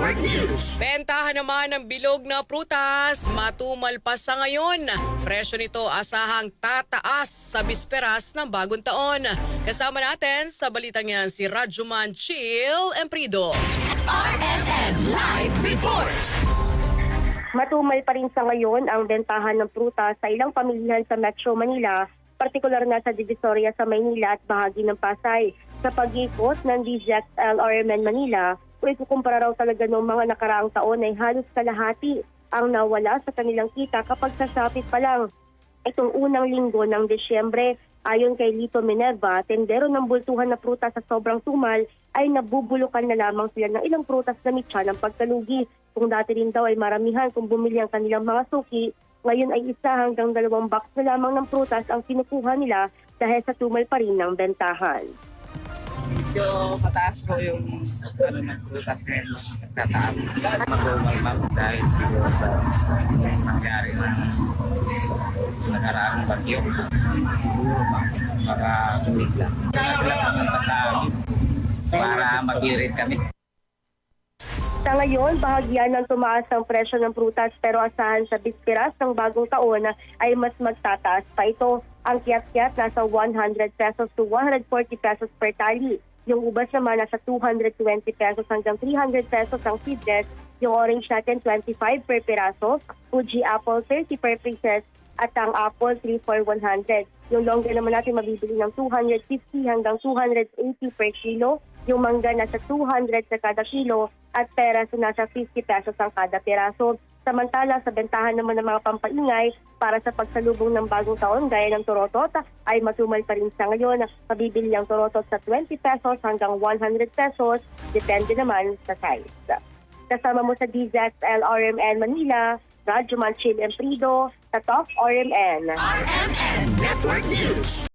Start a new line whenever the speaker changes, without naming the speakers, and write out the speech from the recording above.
Network News.
Bentahan naman ng bilog na prutas, matumal pa sa ngayon. Presyo nito asahang tataas sa bisperas ng bagong taon. Kasama natin sa balitang yan si Rajuman Chill Emprido.
RMN Live Report.
Matumal pa rin sa ngayon ang bentahan ng prutas sa ilang pamilihan sa Metro Manila, partikular na sa Divisoria sa Maynila at bahagi ng Pasay. Sa pag-ikot ng DZXL RMN Manila, kung ikukumpara raw talaga noong mga nakaraang taon ay halos kalahati ang nawala sa kanilang kita kapag sa Shopee pa lang. Itong unang linggo ng Disyembre, ayon kay Lito Minerva, tendero ng bultuhan na prutas sa sobrang tumal ay nabubulukan na lamang sila ng ilang prutas na mitya ng pagkalugi. Kung dati rin daw ay maramihan kung bumili ang kanilang mga suki, ngayon ay 1 hanggang 2 box na lamang ng prutas ang kinukuha nila dahil sa tumal pa rin ng bentahan.
Medyo mataas po yung ng prutas ngayon. Nagtataas. Mag-umal ma'am dahil siguro sa nangyari na nagaraang bagyo. Siguro baka sulit lang. Sila pumunta sa amin para mag-irit kami.
Sa ngayon, bahagyan ng tumaas ang presyo ng prutas pero asahan sa bisperas ng bagong taon ay mas magtataas pa ito. Ang kiyat-kiyat nasa 100 pesos to 140 pesos per tali. Yung ubas naman nasa 220 pesos hanggang 300 pesos ang seedless. Yung orange natin 25 per piraso, Fuji apple 30 per pieces at ang apple 3 for 100. Yung longga naman natin mabibili ng 250 hanggang 280 per kilo. Yung mangga nasa 200 sa kada kilo at peras nasa 50 pesos ang kada piraso. Samantala sa bentahan naman ng mga pampaingay para sa pagsalubong ng bagong taon gaya ng torotot ay matumal pa rin sa ngayon. Mabibili ang torotot sa 20 pesos hanggang 100 pesos, depende naman sa size. Kasama mo sa DZXL RMN Manila, Rajuman Chill Emprido, sa Top RMN.
RMN Network News.